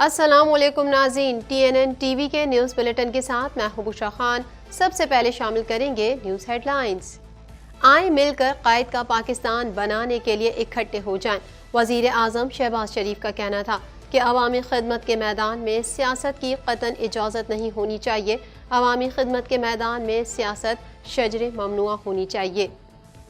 السلام علیکم ناظرین، TNN ٹی وی کے نیوز بلیٹن کے ساتھ میں ہوں بشرا خان۔ سب سے پہلے شامل کریں گے نیوز ہیڈ لائنز۔ آئیں مل کر قائد کا پاکستان بنانے کے لیے اکٹھے ہو جائیں۔ وزیر اعظم شہباز شریف کا کہنا تھا کہ عوامی خدمت کے میدان میں سیاست کی قطعاً اجازت نہیں ہونی چاہیے۔ عوامی خدمت کے میدان میں سیاست شجر ممنوع ہونی چاہیے۔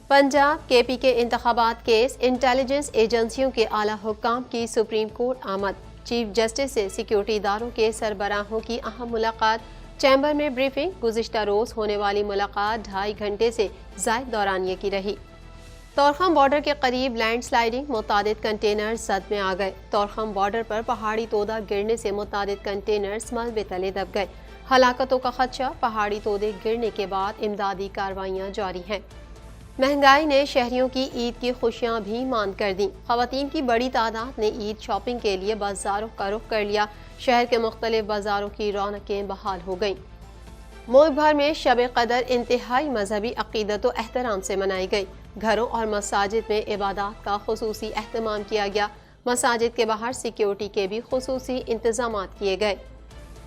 پنجاب KP کے انتخابات کیس، انٹیلیجنس ایجنسیوں کے اعلیٰ حکام کی سپریم کورٹ آمد۔ چیف جسٹس سے سیکیورٹی اداروں کے سربراہوں کی اہم ملاقات۔ چیمبر میں بریفنگ۔ گزشتہ روز ہونے والی ملاقات 2.5 گھنٹے سے زائد دورانیے کی رہی۔ طورخم بارڈر کے قریب لینڈ سلائیڈنگ، متعدد کنٹینر زد میں آ گئے۔ طورخم بارڈر پر پہاڑی تودہ گرنے سے متعدد کنٹینرز ملبے تلے دب گئے۔ ہلاکتوں کا خدشہ، پہاڑی تودے گرنے کے بعد امدادی کارروائیاں جاری ہیں۔ مہنگائی نے شہریوں کی عید کی خوشیاں بھی ماند کر دیں۔ خواتین کی بڑی تعداد نے عید شاپنگ کے لیے بازاروں کا رخ کر لیا۔ شہر کے مختلف بازاروں کی رونقیں بحال ہو گئیں۔ ملک بھر میں شب قدر انتہائی مذہبی عقیدت و احترام سے منائی گئی۔ گھروں اور مساجد میں عبادات کا خصوصی اہتمام کیا گیا۔ مساجد کے باہر سیکیورٹی کے بھی خصوصی انتظامات کیے گئے۔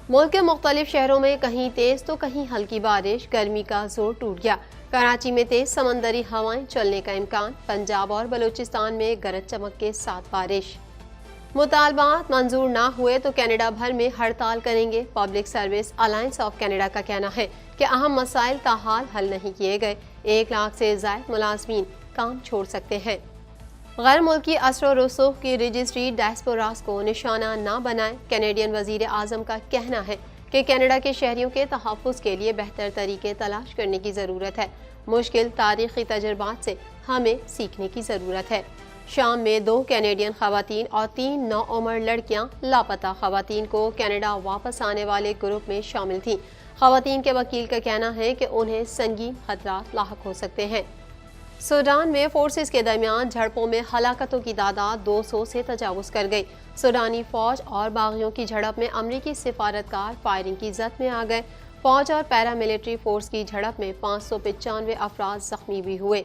ملک کے مختلف شہروں میں کہیں تیز تو کہیں ہلکی بارش، گرمی کا زور ٹوٹ گیا۔ کراچی میں تیز سمندری ہوائیں چلنے کا امکان۔ پنجاب اور بلوچستان میں گرج چمک کے ساتھ بارش۔ مطالبات منظور نہ ہوئے تو کینیڈا بھر میں ہڑتال کریں گے۔ Public service alliance of Canada کا کہنا ہے کہ اہم مسائل تاحال حل نہیں کیے گئے۔ 1 لاکھ سے زائد ملازمین کام چھوڑ سکتے ہیں۔ غیر ملکی اثر و رسوخ کی رجسٹری ڈائسپوراز کو نشانہ نہ بنائیں۔ کینیڈین وزیر اعظم کا کہنا ہے کہ کینیڈا کے شہریوں کے تحفظ کے لیے بہتر طریقے تلاش کرنے کی ضرورت ہے۔ مشکل تاریخی تجربات سے ہمیں سیکھنے کی ضرورت ہے۔ شام میں 2 کینیڈین خواتین اور 3 نوعمر لڑکیاں لاپتہ خواتین کو کینیڈا واپس آنے والے گروپ میں شامل تھیں۔ خواتین کے وکیل کا کہنا ہے کہ انہیں سنگین خطرات لاحق ہو سکتے ہیں۔ سوڈان میں فورسز کے درمیان جھڑپوں میں ہلاکتوں کی تعداد 200 سے تجاوز کر گئی۔ سوڈانی فوج اور باغیوں کی جھڑپ میں امریکی سفارتکار فائرنگ کی زد میں آ گئے۔ فوج اور پیراملٹری فورس کی جھڑپ میں 595 افراد زخمی بھی ہوئے۔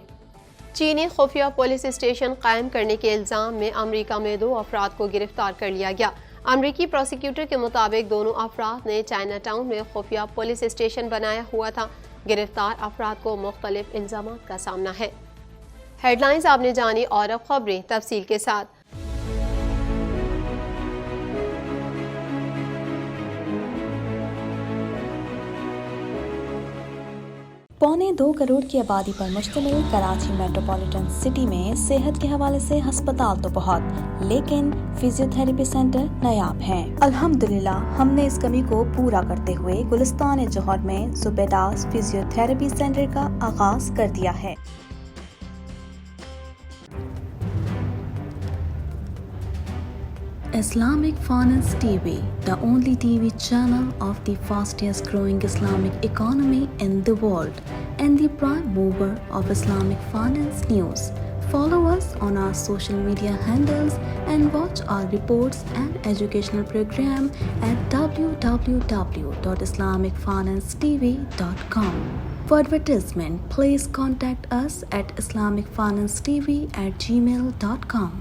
چینی خفیہ پولیس اسٹیشن قائم کرنے کے الزام میں امریکہ میں 2 افراد کو گرفتار کر لیا گیا۔ امریکی پروسیکیوٹر کے مطابق دونوں افراد نے چائنا ٹاؤن میں خفیہ پولیس اسٹیشن بنایا ہوا تھا۔ گرفتار افراد کو مختلف الزامات کا سامنا ہے۔ ہیڈ لائنز آپ نے جانی اور اب خبریں تفصیل کے ساتھ۔ 1.25 کروڑ کی آبادی پر مشتمل کراچی میٹروپولیٹن سٹی میں صحت کے حوالے سے ہسپتال تو بہت، لیکن فزیوتھراپی سینٹر نایاب ہیں۔ الحمدللہ ہم نے اس کمی کو پورا کرتے ہوئے گلستان جوہر میں زبیداس فزیوتھراپی سینٹر کا آغاز کر دیا ہے۔ Islamic Finance TV, the only TV channel of the fastest growing Islamic economy in the world and the prime mover of Islamic finance news. Follow us on our social media handles and watch our reports and educational program at www.islamicfinancetv.com. For advertisement, please contact us at islamicfinancetv@gmail.com.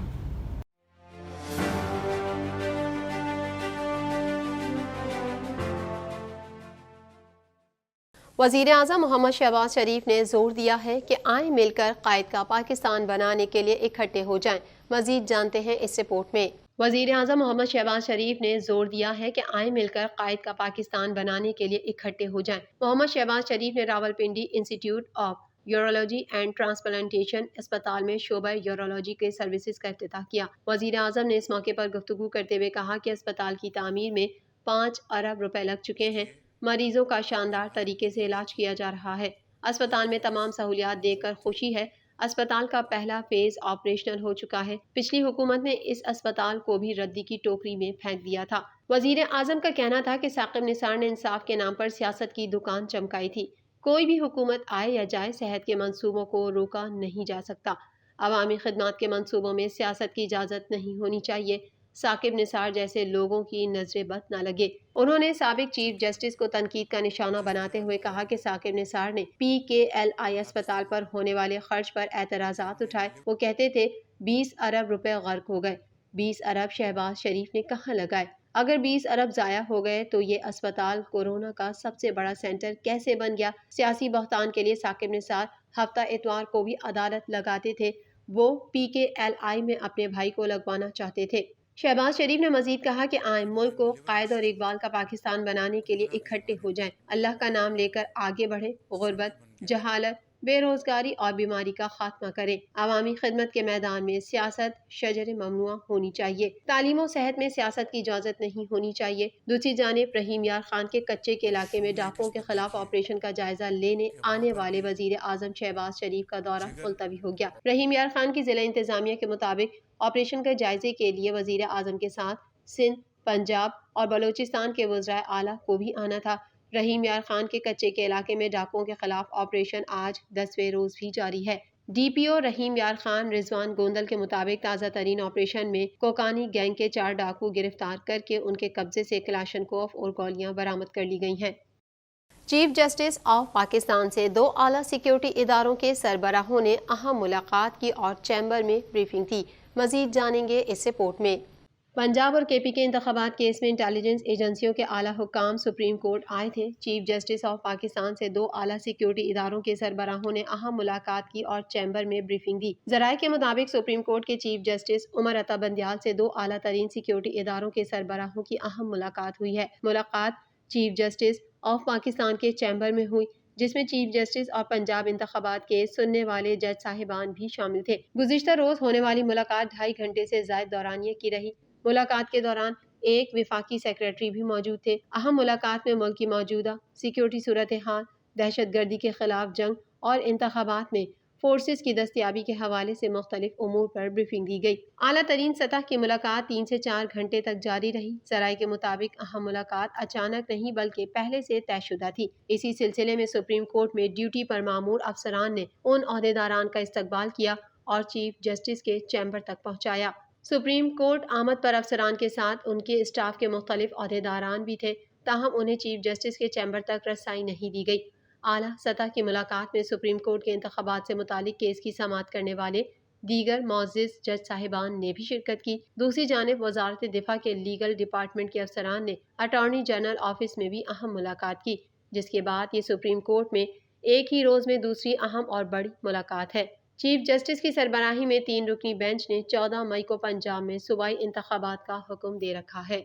وزیر اعظم محمد شہباز شریف نے زور دیا ہے کہ آئیں مل کر قائد کا پاکستان بنانے کے لیے اکٹھے ہو جائیں۔ مزید جانتے ہیں اس رپورٹ میں۔ وزیر اعظم محمد شہباز شریف نے زور دیا ہے کہ آئیں مل کر قائد کا پاکستان بنانے کے لیے اکٹھے ہو جائیں۔ محمد شہباز شریف نے Rawalpindi institute of urology and transplantation اسپتال میں شعبہ یورولوجی کے سروسز کا افتتاح کیا۔ وزیر اعظم نے اس موقع پر گفتگو کرتے ہوئے کہا کہ اسپتال کی تعمیر میں 5 ارب روپے لگ چکے ہیں۔ مریضوں کا شاندار طریقے سے علاج کیا جا رہا ہے۔ اسپتال میں تمام سہولیات دیکھ کر خوشی ہے۔ اسپتال کا پہلا فیز آپریشنل ہو چکا ہے۔ پچھلی حکومت نے اس اسپتال کو بھی ردی کی ٹوکری میں پھینک دیا تھا۔ وزیر اعظم کا کہنا تھا کہ ثاقب نثار نے انصاف کے نام پر سیاست کی دکان چمکائی تھی۔ کوئی بھی حکومت آئے یا جائے، صحت کے منصوبوں کو روکا نہیں جا سکتا۔ عوامی خدمات کے منصوبوں میں سیاست کی اجازت نہیں ہونی چاہیے۔ ثاقب نثار جیسے لوگوں کی نظر بد نہ لگے۔ انہوں نے سابق چیف جسٹس کو تنقید کا نشانہ بناتے ہوئے کہا کہ ثاقب نثار نے PKLI اسپتال پر ہونے والے خرچ پر اعتراضات اٹھائے۔ وہ کہتے تھے 20 ارب روپے غرق ہو گئے۔ 20 ارب شہباز شریف نے کہاں لگائے؟ اگر 20 ارب ضائع ہو گئے تو یہ اسپتال کورونا کا سب سے بڑا سینٹر کیسے بن گیا؟ سیاسی بہتان کے لیے ثاقب نثار ہفتہ اتوار کو بھی عدالت لگاتے تھے، وہ PKLI میں اپنے بھائی کو لگوانا چاہتے تھے۔ شہباز شریف نے مزید کہا کہ آئیں ملک کو قائد اور اقبال کا پاکستان بنانے کے لیے اکٹھے ہو جائیں، اللہ کا نام لے کر آگے بڑھیں، غربت، جہالت، بے روزگاری اور بیماری کا خاتمہ کریں، عوامی خدمت کے میدان میں سیاست شجر ممنوع ہونی چاہیے، تعلیم و صحت میں سیاست کی اجازت نہیں ہونی چاہیے۔ دوسری جانب رحیم یار خان کے کچے کے علاقے میں ڈاکوؤں کے خلاف آپریشن کا جائزہ لینے آنے والے وزیر اعظم شہباز شریف کا دورہ ملتوی ہو گیا۔ رحیم یار خان کی ضلع انتظامیہ کے مطابق آپریشن کے جائزے کے لیے وزیر اعظم کے ساتھ سندھ، پنجاب اور بلوچستان کے وزرائے اعلیٰ کو بھی آنا تھا۔ رحیم یار خان کے کچے کے علاقے میں ڈاکوؤں کے خلاف آپریشن آج 10ویں روز بھی جاری ہے۔ DPO رحیم یار خان رضوان گوندل کے مطابق تازہ ترین آپریشن میں کوکانی گینگ کے 4 ڈاکو گرفتار کر کے ان کے قبضے سے کلاشنکوف اور گولیاں برآمد کر لی گئی ہیں۔ چیف جسٹس آف پاکستان سے 2 اعلیٰ سیکیورٹی اداروں کے سربراہوں نے اہم ملاقات کی اور چیمبر میں بریفنگ تھی، مزید جانیں گے اس رپورٹ میں۔ پنجاب اور KP کے انتخابات کیس میں انٹیلیجنس ایجنسیوں کے اعلیٰ حکام سپریم کورٹ آئے تھے۔ چیف جسٹس آف پاکستان سے 2 اعلیٰ سیکیورٹی اداروں کے سربراہوں نے اہم ملاقات کی اور چیمبر میں بریفنگ دی۔ ذرائع کے مطابق سپریم کورٹ کے چیف جسٹس عمر عطا بندیال سے 2 اعلیٰ ترین سیکیورٹی اداروں کے سربراہوں کی اہم ملاقات ہوئی ہے۔ ملاقات چیف جسٹس آف پاکستان کے چیمبر میں ہوئی، جس میں چیف جسٹس اور پنجاب انتخابات کے سننے والے جج صاحبان بھی شامل تھے۔ گزشتہ روز ہونے والی ملاقات 2.5 گھنٹے سے زائد دورانیے کی رہی۔ ملاقات کے دوران ایک وفاقی سیکریٹری بھی موجود تھے۔ اہم ملاقات میں ملک کی موجودہ سیکیورٹی صورتحال، دہشت گردی کے خلاف جنگ اور انتخابات میں فورسز کی دستیابی کے حوالے سے مختلف امور پر بریفنگ دی گئی۔ اعلیٰ ترین سطح کی ملاقات 3 سے 4 گھنٹے تک جاری رہی۔ ذرائع کے مطابق اہم ملاقات اچانک نہیں بلکہ پہلے سے طے شدہ تھی۔ اسی سلسلے میں سپریم کورٹ میں ڈیوٹی پر مامور افسران نے ان عہدیداران کا استقبال کیا اور چیف جسٹس کے چیمبر تک پہنچایا۔ سپریم کورٹ آمد پر افسران کے ساتھ ان کے اسٹاف کے مختلف عہدیداران بھی تھے، تاہم انہیں چیف جسٹس کے چیمبر تک رسائی نہیں دی گئی۔ اعلیٰ سطح کی ملاقات میں سپریم کورٹ کے انتخابات سے متعلق کیس کی سماعت کرنے والے دیگر معزز جج صاحبان نے بھی شرکت کی۔ دوسری جانب وزارت دفاع کے لیگل ڈپارٹمنٹ کے افسران نے اٹارنی جنرل آفس میں بھی اہم ملاقات کی، جس کے بعد یہ سپریم کورٹ میں ایک ہی روز میں دوسری اہم اور بڑی ملاقات ہے۔ چیف جسٹس کی سربراہی میں 3 رکنی بینچ نے 14 مئی کو پنجاب میں صوبائی انتخابات کا حکم دے رکھا ہے۔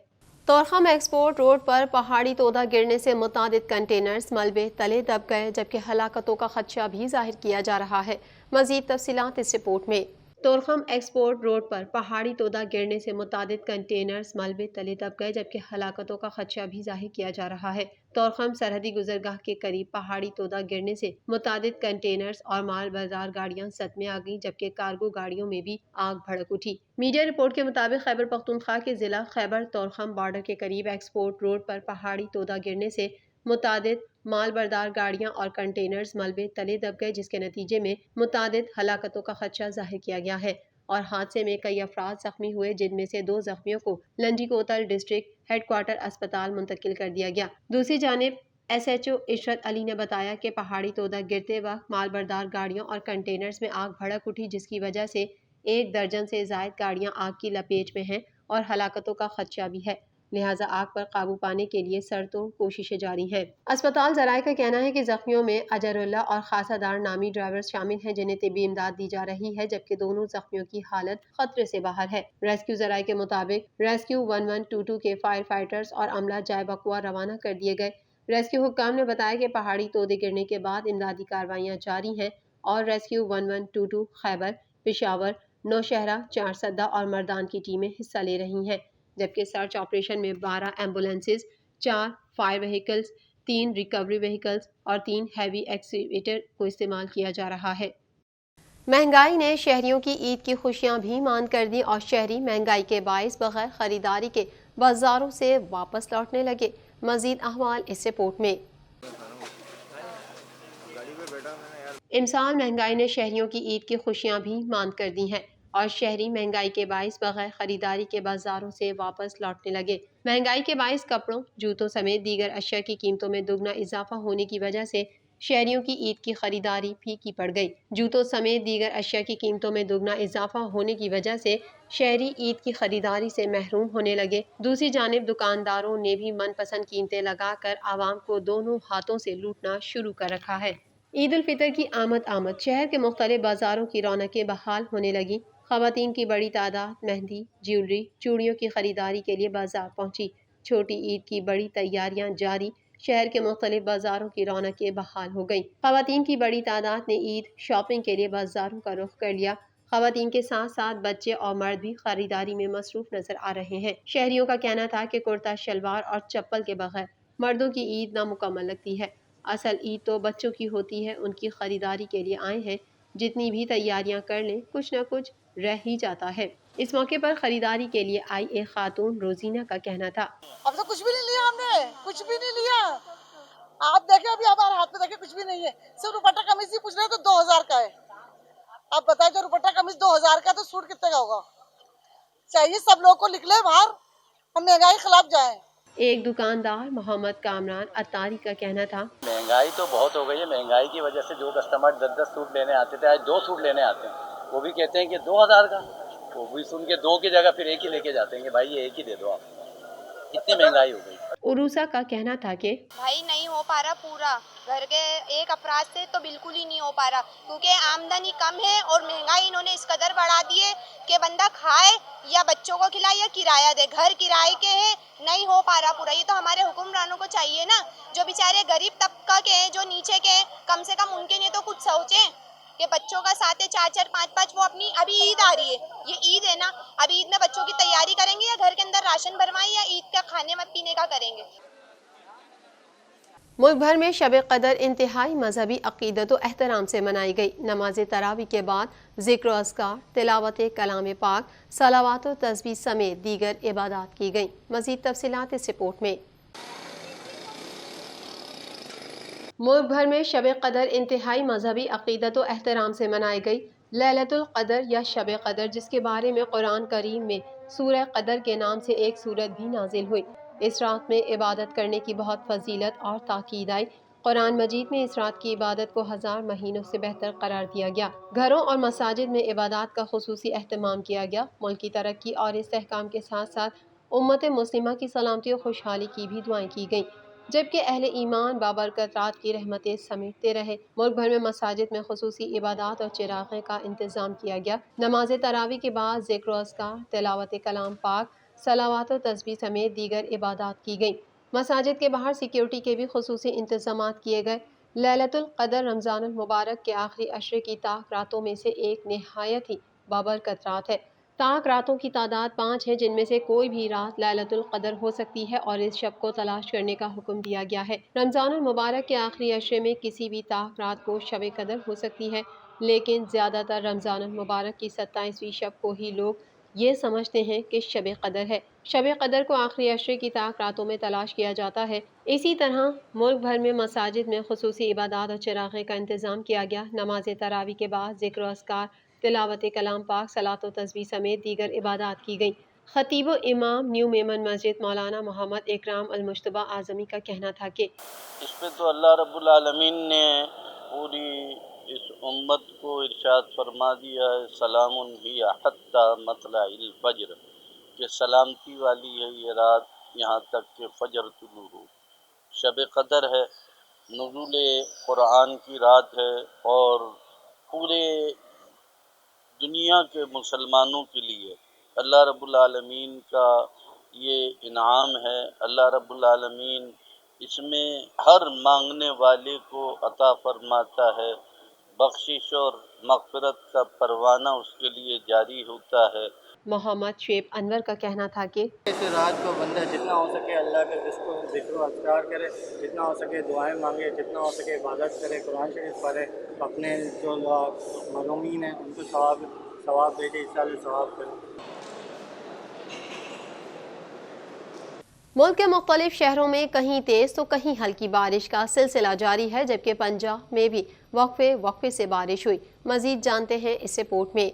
طورخم ایکسپورٹ روڈ پر پہاڑی تودہ گرنے سے متعدد کنٹینرز ملبے تلے دب گئے، جبکہ ہلاکتوں کا خدشہ بھی ظاہر کیا جا رہا ہے۔ مزید تفصیلات اس رپورٹ میں۔ طورخم ایکسپورٹ روڈ پر پہاڑی تودہ گرنے سے متعدد کنٹینرز ملبے تلے دب گئے، جبکہ ہلاکتوں کا خدشہ بھی ظاہر کیا جا رہا ہے۔ طورخم سرحدی گزرگاہ کے قریب پہاڑی تودہ گرنے سے متعدد کنٹینرز اور مال بردار گاڑیاں زد میں آ گئیں، جبکہ کارگو گاڑیوں میں بھی آگ بھڑک اٹھی۔ میڈیا رپورٹ کے مطابق خیبر پختونخوا کے ضلع خیبر طورخم بارڈر کے قریب ایکسپورٹ روڈ پر پہاڑی تودہ گرنے سے متعدد مال بردار گاڑیاں اور کنٹینرز ملبے تلے دب گئے، جس کے نتیجے میں متعدد ہلاکتوں کا خدشہ ظاہر کیا گیا ہے اور حادثے میں کئی افراد زخمی ہوئے، جن میں سے 2 زخمیوں کو لنڈی کوتل ڈسٹرکٹ ہیڈ کوارٹر اسپتال منتقل کر دیا گیا۔ دوسری جانب SHO عشرت علی نے بتایا کہ پہاڑی تودہ گرتے وقت مال بردار گاڑیوں اور کنٹینرز میں آگ بھڑک اٹھی، جس کی وجہ سے 1 درجن سے زائد گاڑیاں آگ کی لپیٹ میں ہیں اور ہلاکتوں کا خدشہ بھی ہے، لہٰذا آگ پر قابو پانے کے لیے سرتوڑ کوششیں جاری ہیں۔ اسپتال ذرائع کا کہنا ہے کہ زخمیوں میں اجر اللہ اور خاصہ دار نامی ڈرائیورز شامل ہیں، جنہیں طبی امداد دی جا رہی ہے، جبکہ دونوں زخمیوں کی حالت خطرے سے باہر ہے۔ ریسکیو ذرائع کے مطابق ریسکیو 1122 کے فائر فائٹرز اور عملہ جائے بقوا روانہ کر دیے گئے۔ ریسکیو حکام نے بتایا کہ پہاڑی تودے گرنے کے بعد امدادی کارروائیاں جاری ہیں اور ریسکیو 1122 خیبر، پشاور، نوشہرہ، چارسدہ اور مردان کی ٹیمیں حصہ لے رہی ہیں، جبکہ سرچ آپریشن میں 12 ambulances, 4 fire vehicles, 3 recovery vehicles اور 3 ہیوی ایکسکیویٹر کو استعمال کیا جا رہا ہے۔ مہنگائی نے شہریوں کی عید کی خوشیاں بھی ماند کر دی اور شہری مہنگائی کے باعث بغیر خریداری کے بازاروں سے واپس لوٹنے لگے۔ مزید احوال اس رپورٹ میں۔ امسال مہنگائی نے شہریوں کی عید کی خوشیاں بھی ماند کر دی ہیں اور شہری مہنگائی کے باعث بغیر خریداری کے بازاروں سے واپس لوٹنے لگے۔ مہنگائی کے باعث کپڑوں، جوتوں سمیت دیگر اشیاء کی قیمتوں میں دگنا اضافہ ہونے کی وجہ سے شہریوں کی عید کی خریداری پھیکی پڑ گئی۔ جوتوں سمیت دیگر اشیاء کی قیمتوں میں دگنا اضافہ ہونے کی وجہ سے شہری عید کی خریداری سے محروم ہونے لگے۔ دوسری جانب دکانداروں نے بھی من پسند قیمتیں لگا کر عوام کو دونوں ہاتھوں سے لوٹنا شروع کر رکھا ہے۔ عید الفطر کی آمد شہر کے مختلف بازاروں کی رونقیں بحال ہونے لگی۔ خواتین کی بڑی تعداد مہندی، جیولری، چوڑیوں کی خریداری کے لیے بازار پہنچی۔ چھوٹی عید کی بڑی تیاریاں جاری، شہر کے مختلف بازاروں کی رونقیں بحال ہو گئیں۔ خواتین کی بڑی تعداد نے عید شاپنگ کے لیے بازاروں کا رخ کر لیا۔ خواتین کے ساتھ ساتھ بچے اور مرد بھی خریداری میں مصروف نظر آ رہے ہیں۔ شہریوں کا کہنا تھا کہ کرتا شلوار اور چپل کے بغیر مردوں کی عید نامکمل لگتی ہے۔ اصل عید تو بچوں کی ہوتی ہے، ان کی خریداری کے لیے آئے ہیں، جتنی بھی تیاریاں کر لیں کچھ نہ کچھ رہ ہی جاتا ہے۔ اس موقع پر خریداری کے لیے آئی ایک خاتون روزینہ کا کہنا تھا، اب تو کچھ بھی نہیں لیا ہم نے، کچھ بھی نہیں لیا۔ آپ دیکھیں ابھی ہمارے ہاتھ میں دیکھیں کچھ بھی نہیں ہے، صرف دوپٹہ قمیض ہی پوچھ رہے ہیں تو 2000 کا ہے۔ آپ بتائیں جو دوپٹہ قمیض 2000 کا ہے تو سوٹ کتنے کا ہوگا؟ چاہیے سب لوگ کو نکلے باہر، ہم مہنگائی خلاف جائیں۔ ایک دکاندار محمد کامران اتاری کا کہنا تھا، مہنگائی تو بہت ہو گئی ہے۔ مہنگائی کی وجہ سے جو کسٹمر 10 سوٹ لینے آتے تھے آج 2 سوٹ لینے آتے ہیں، وہ بھی کہتے ہیں کہ 2000 کا، وہ بھی سن کے 2 کی جگہ پھر 1 ہی لے کے جاتے ہیں کہ بھائی یہ 1 ہی دے دو آپ۔ اتنی مہنگائی ہو گئی۔ عروسہ کا کہنا تھا کہ بھائی نہیں ہو پا رہا پورا، گھر کے ایک افراد سے تو بالکل ہی نہیں ہو پا رہا، کیونکہ آمدنی کم ہے اور مہنگائی انہوں نے اس قدر بڑھا دی ہے کہ بندہ کھائے یا بچوں کو کھلائے یا کرایہ دے، گھر کرائے کے ہیں، نہیں ہو پا رہا پورا۔ یہ تو ہمارے حکمرانوں کو چاہیے نا، جو بیچارے غریب طبقہ کے ہیں، جو نیچے کے ہیں، کم سے کم ان کے لیے تو کچھ سوچیں کہ بچوں کا ساتھ ہے 4-4 5-5 وہ اپنی ابھی عید آ رہی ہے، یہ عید ہے نا، اب عید میں بچوں کی تیاری کریں گے یا گھر کے اندر راشن بھروائیں یا عید کا کھانے پینے کا کریں گے۔ ملک بھر میں شب قدر انتہائی مذہبی عقیدت و احترام سے منائی گئی۔ نماز تراویح کے بعد ذکر و اذکار، تلاوت کلام پاک، صلوات و تسبیح سمیت دیگر عبادات کی گئیں۔ مزید تفصیلات اس رپورٹ میں۔ ملک بھر میں شب قدر انتہائی مذہبی عقیدت و احترام سے منائی گئی۔ لیلۃ القدر یا شب قدر، جس کے بارے میں قرآن کریم میں سورہ قدر کے نام سے ایک سورت بھی نازل ہوئی، اس رات میں عبادت کرنے کی بہت فضیلت اور تاکید آئی۔ قرآن مجید میں اس رات کی عبادت کو 1000 مہینوں سے بہتر قرار دیا گیا۔ گھروں اور مساجد میں عبادات کا خصوصی اہتمام کیا گیا۔ ملک کی ترقی اور استحکام کے ساتھ ساتھ امت مسلمہ کی سلامتی و خوشحالی کی بھی دعائیں کی گئیں، جبکہ اہل ایمان بابرکت رات کی رحمتیں سمیٹتے رہے۔ ملک بھر میں مساجد میں خصوصی عبادات اور چراغیں کا انتظام کیا گیا۔ نماز تراویح کے بعد ذکر و اذکار، تلاوت کلام پاک، صلوات و تسبیح سمیت دیگر عبادات کی گئیں۔ مساجد کے باہر سیکیورٹی کے بھی خصوصی انتظامات کیے گئے۔ لیلۃ القدر رمضان المبارک کے آخری عشرے کی تاک راتوں میں سے ایک نہایت ہی بابرکت رات ہے۔ تاک راتوں کی تعداد 5 ہے، جن میں سے کوئی بھی رات لیلۃ القدر ہو سکتی ہے اور اس شب کو تلاش کرنے کا حکم دیا گیا ہے۔ رمضان المبارک کے آخری عشرے میں کسی بھی تاک رات کو شب قدر ہو سکتی ہے، لیکن زیادہ تر رمضان المبارک کی 27ویں شب کو ہی لوگ یہ سمجھتے ہیں کہ شب قدر ہے۔ شب قدر کو آخری عشرے کی تاک راتوں میں تلاش کیا جاتا ہے۔ اسی طرح ملک بھر میں مساجد میں خصوصی عبادات اور چراغیں کا انتظام کیا گیا۔ نماز تراویح کے بعد ذکر و اذکار، تلاوت کلام پاک، صلاۃ و تسبیح سمیت دیگر عبادات کی گئیں۔ خطیب و امام نیو میمن مسجد مولانا محمد اکرام المجتبی اعظمی کا کہنا تھا کہ اس پہ تو اللہ رب العالمین نے پوری اس امت کو ارشاد فرما دیا ہے، سلام ہی حتی مطلع الفجر، کہ سلامتی والی ہے یہ رات یہاں تک کہ فجر طلوع ہو۔ شب قدر ہے، نزول قرآن کی رات ہے اور پورے دنیا کے مسلمانوں کے لیے اللہ رب العالمین کا یہ انعام ہے۔ اللہ رب العالمین اس میں ہر مانگنے والے کو عطا فرماتا ہے، بخشش اور مغفرت کا پروانہ اس کے لیے جاری ہوتا ہے۔ محمد شعیب انور کا کہنا تھا کہ اس رات کو بندہ جتنا ہو سکے اللہ کا ذکر و اذکار کرے، جتنا ہو سکے دعائیں مانگے، جتنا ہو سکے عبادت کرے، قرآن شریف پڑھے، اپنے جو مظلومین ہیں ان کو ثواب بھیجے، انشاءاللہ ثواب کرے۔ ملک کے مختلف شہروں میں کہیں تیز تو کہیں ہلکی بارش کا سلسلہ جاری ہے، جبکہ پنجاب میں بھی وقفے سے بارش ہوئی۔ مزید جانتے ہیں اس رپورٹ میں۔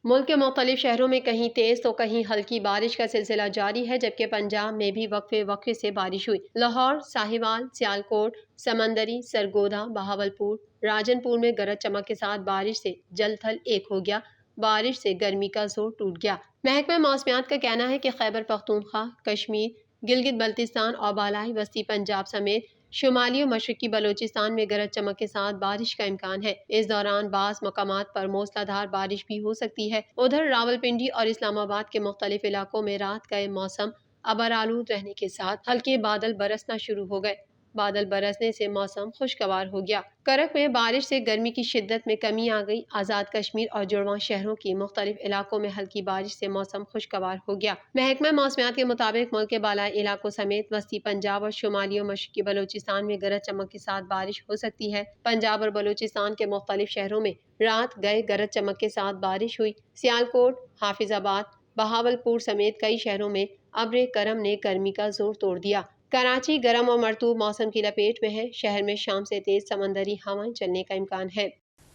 ملک کے مختلف شہروں میں کہیں تیز تو کہیں ہلکی بارش کا سلسلہ جاری ہے، جبکہ پنجاب میں بھی وقفے وقفے سے بارش ہوئی۔ لاہور، ساہیوال، سیالکوٹ، سمندری، سرگودا، بہاولپور، راجن پور میں گرج چمک کے ساتھ بارش سے جل تھل ایک ہو گیا۔ بارش سے گرمی کا زور ٹوٹ گیا۔ محکمہ موسمیات کا کہنا ہے کہ خیبر پختونخوا، کشمیر، گلگت بلتستان اور بالائی وسطی پنجاب سمیت شمالی و مشرقی بلوچستان میں گرج چمک کے ساتھ بارش کا امکان ہے۔ اس دوران بعض مقامات پر موسلا دھار بارش بھی ہو سکتی ہے۔ ادھر راولپنڈی اور اسلام آباد کے مختلف علاقوں میں رات کا موسم ابرآلود رہنے کے ساتھ ہلکے بادل برسنا شروع ہو گئے۔ بادل برسنے سے موسم خوشگوار ہو گیا۔ کرک میں بارش سے گرمی کی شدت میں کمی آ گئی۔ آزاد کشمیر اور جڑواں شہروں کی مختلف علاقوں میں ہلکی بارش سے موسم خوشگوار ہو گیا۔ محکمہ موسمیات کے مطابق ملک کے بالائی علاقوں سمیت وسطی پنجاب اور شمالی و مشرقی بلوچستان میں گرج چمک کے ساتھ بارش ہو سکتی ہے۔ پنجاب اور بلوچستان کے مختلف شہروں میں رات گئے گرج چمک کے ساتھ بارش ہوئی۔ سیالکوٹ، حافظ آباد، بہاولپور سمیت کئی شہروں میں ابر کرم نے گرمی کا زور توڑ دیا۔ کراچی گرم اور مرطوب موسم کی لپیٹ میں ہے۔ شہر میں شام سے تیز سمندری ہوائیں چلنے کا امکان ہے۔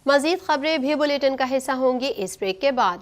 مزید خبریں بھی بلیٹن کا حصہ ہوں گی اس بریک کے بعد۔